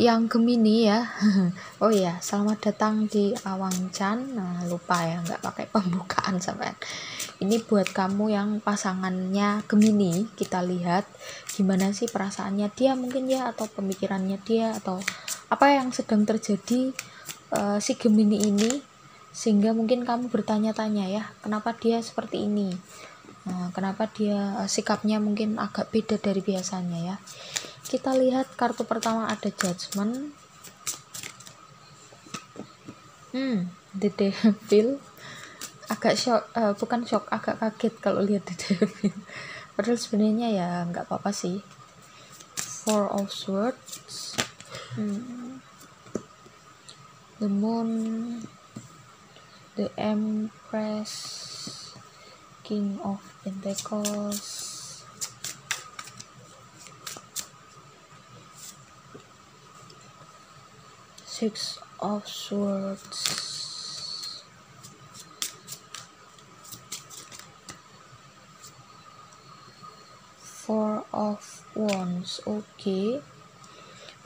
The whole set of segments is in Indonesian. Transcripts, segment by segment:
yang Gemini ya. Oh iya, selamat datang di Awang Chan. Nah, lupa ya, nggak pakai pembukaan sampean. Ini buat kamu yang pasangannya Gemini. Kita lihat gimana sih perasaannya dia mungkin ya, atau pemikirannya dia, atau apa yang sedang terjadi si Gemini ini, sehingga mungkin kamu bertanya-tanya ya, kenapa dia seperti ini. Kenapa dia sikapnya mungkin agak beda dari biasanya ya. Kita lihat kartu pertama ada Judgment. The Devil. Agak shock, bukan shock, agak kaget kalau lihat The Devil. Padahal sebenarnya ya nggak apa-apa sih. Four of Swords. The Moon. The Empress. King of Pentacles. Six of Swords. Four of Wands. Oke.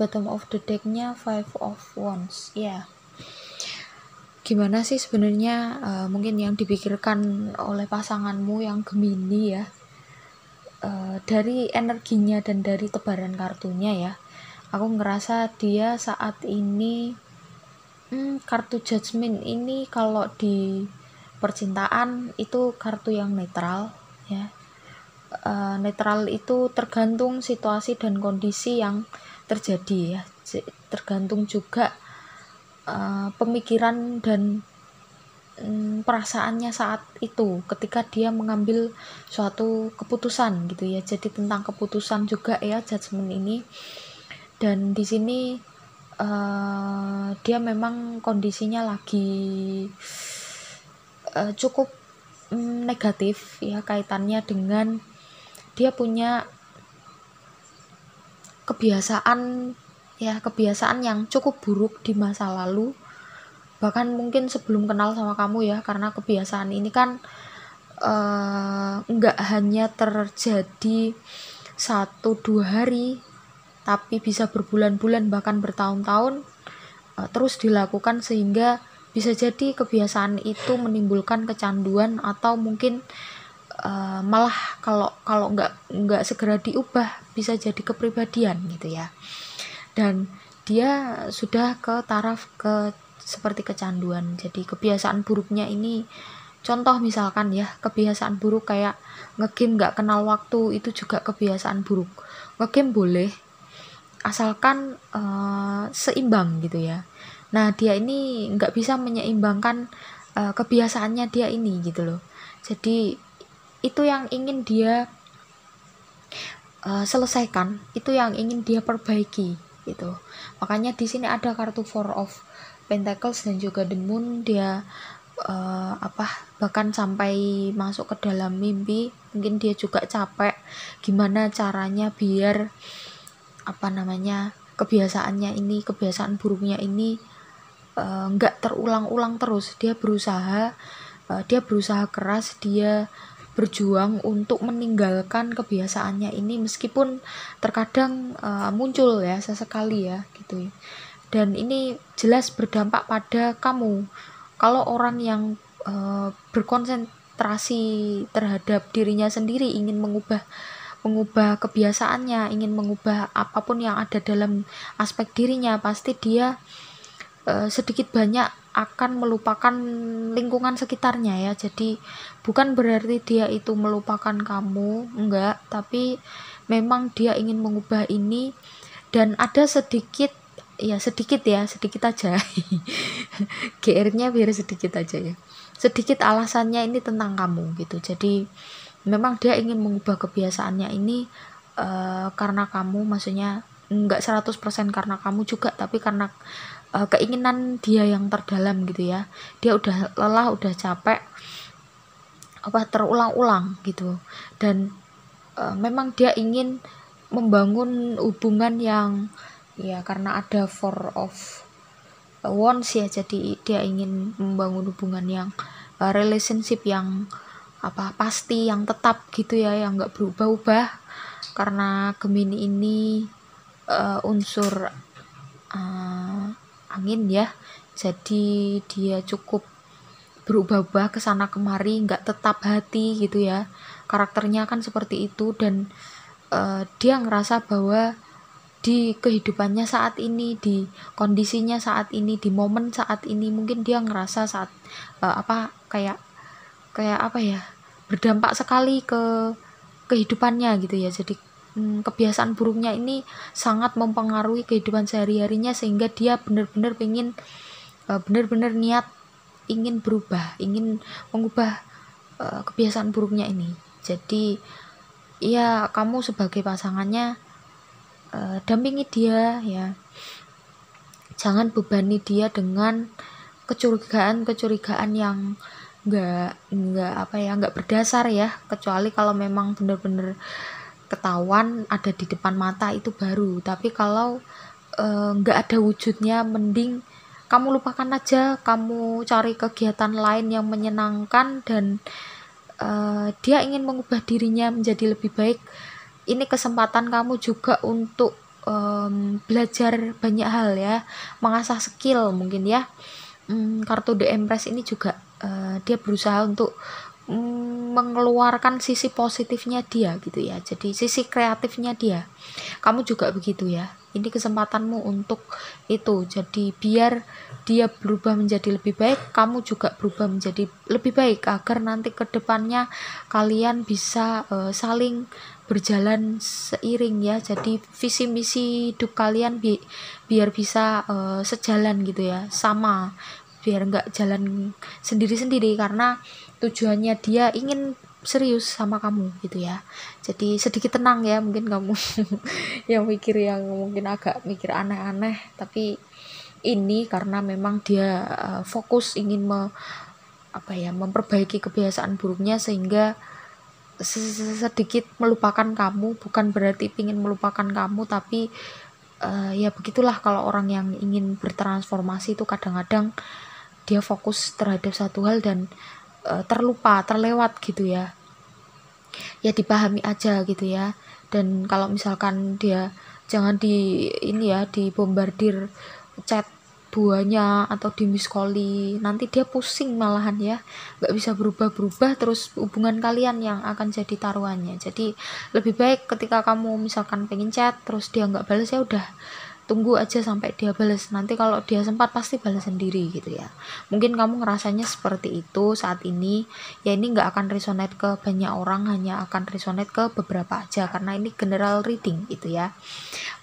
Bottom of the decknya Five of Wands. Ya. Gimana sih sebenarnya mungkin yang dipikirkan oleh pasanganmu yang Gemini ya. Dari energinya dan dari tebaran kartunya ya. Aku ngerasa dia saat ini kartu Judgment ini kalau di percintaan itu kartu yang netral ya. Netral itu tergantung situasi dan kondisi yang terjadi ya. Tergantung juga pemikiran dan perasaannya saat itu ketika dia mengambil suatu keputusan gitu ya. Jadi tentang keputusan juga ya Judgment ini. Dan di sini dia memang kondisinya lagi cukup negatif ya, kaitannya dengan dia punya kebiasaan yang cukup buruk di masa lalu, bahkan mungkin sebelum kenal sama kamu ya, karena kebiasaan ini kan nggak hanya terjadi 1-2 hari, tapi bisa berbulan-bulan bahkan bertahun-tahun terus dilakukan, sehingga bisa jadi kebiasaan itu menimbulkan kecanduan atau mungkin malah kalau nggak segera diubah bisa jadi kepribadian gitu ya. Dan dia sudah ke taraf seperti kecanduan. Jadi kebiasaan buruknya ini, contoh misalkan ya, kebiasaan buruk kayak ngegame nggak kenal waktu, itu juga kebiasaan buruk. Ngegame boleh asalkan seimbang gitu ya. Nah dia ini nggak bisa menyeimbangkan kebiasaannya dia ini gitu loh. Jadi itu yang ingin dia selesaikan, itu yang ingin dia perbaiki gitu. Makanya di sini ada kartu Four of Pentacles dan juga The Moon. Dia bahkan sampai masuk ke dalam mimpi, mungkin dia juga capek gimana caranya biar kebiasaannya ini, kebiasaan buruknya ini nggak terulang-ulang terus. Dia berusaha keras, dia berjuang untuk meninggalkan kebiasaannya ini, meskipun terkadang muncul ya sesekali ya gitu. Dan ini jelas berdampak pada kamu. Kalau orang yang berkonsentrasi terhadap dirinya sendiri, ingin mengubah kebiasaannya, ingin mengubah apapun yang ada dalam aspek dirinya, pasti dia sedikit banyak akan melupakan lingkungan sekitarnya ya. Jadi bukan berarti dia itu melupakan kamu, enggak, tapi memang dia ingin mengubah ini. Dan ada sedikit aja GR-nya biar sedikit aja ya, sedikit alasannya ini tentang kamu gitu. Jadi memang dia ingin mengubah kebiasaannya ini karena kamu, maksudnya enggak 100% karena kamu juga, tapi karena keinginan dia yang terdalam gitu ya. Dia udah lelah, udah capek terulang-ulang gitu. Dan memang dia ingin membangun hubungan yang ya, karena ada Four of Wands ya, jadi dia ingin membangun hubungan yang relationship yang pasti, yang tetap gitu ya, yang nggak berubah-ubah. Karena Gemini ini unsur angin ya, jadi dia cukup berubah-ubah ke sana kemari, nggak tetap hati gitu ya, karakternya kan seperti itu. Dan dia ngerasa bahwa di kehidupannya saat ini, di kondisinya saat ini, di momen saat ini, mungkin dia ngerasa saat kayak apa ya, berdampak sekali ke kehidupannya gitu ya. Jadi kebiasaan buruknya ini sangat mempengaruhi kehidupan sehari-harinya, sehingga dia benar-benar benar-benar niat ingin berubah, ingin mengubah kebiasaan buruknya ini. Jadi ya kamu sebagai pasangannya dampingi dia ya, jangan bebani dia dengan kecurigaan yang nggak berdasar ya, kecuali kalau memang benar-benar ketahuan ada di depan mata itu baru. Tapi kalau nggak ada wujudnya, mending kamu lupakan aja, kamu cari kegiatan lain yang menyenangkan. Dan dia ingin mengubah dirinya menjadi lebih baik, ini kesempatan kamu juga untuk belajar banyak hal ya, mengasah skill mungkin ya. Kartu The Empress ini juga dia berusaha untuk mengeluarkan sisi positifnya dia gitu ya, jadi sisi kreatifnya dia. Kamu juga begitu ya, ini kesempatanmu untuk itu. Jadi biar dia berubah menjadi lebih baik, kamu juga berubah menjadi lebih baik, agar nanti ke depannya kalian bisa saling berjalan seiring ya. Jadi visi misi hidup kalian biar bisa sejalan gitu ya, sama, biar nggak jalan sendiri-sendiri, karena tujuannya dia ingin serius sama kamu gitu ya. Jadi sedikit tenang ya, mungkin kamu yang mungkin agak mikir aneh-aneh, tapi ini karena memang dia fokus ingin memperbaiki kebiasaan buruknya, sehingga sedikit melupakan kamu. Bukan berarti ingin melupakan kamu, tapi ya begitulah kalau orang yang ingin bertransformasi itu kadang-kadang dia fokus terhadap satu hal dan terlewat gitu ya. Ya dipahami aja gitu ya. Dan kalau misalkan dia jangan dibombardir chat buahnya atau di miss calli, nanti dia pusing malahan ya, nggak bisa berubah-berubah, terus hubungan kalian yang akan jadi taruhannya. Jadi lebih baik ketika kamu misalkan pengen chat terus dia nggak balas, ya udah tunggu aja sampai dia balas, nanti kalau dia sempat pasti balas sendiri gitu ya. Mungkin kamu ngerasanya seperti itu saat ini ya, ini nggak akan resonate ke banyak orang, hanya akan resonate ke beberapa aja, karena ini general reading gitu ya.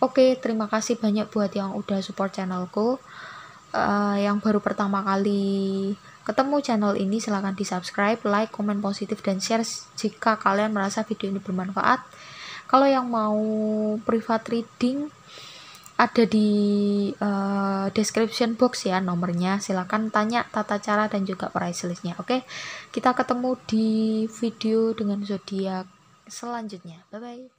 Oke, terima kasih banyak buat yang udah support channelku. Yang baru pertama kali ketemu channel ini, silahkan di subscribe, like, komen positif, dan share jika kalian merasa video ini bermanfaat. Kalau yang mau private reading ada di description box ya nomornya, silahkan tanya tata cara dan juga price listnya. Oke, kita ketemu di video dengan zodiak selanjutnya. Bye bye.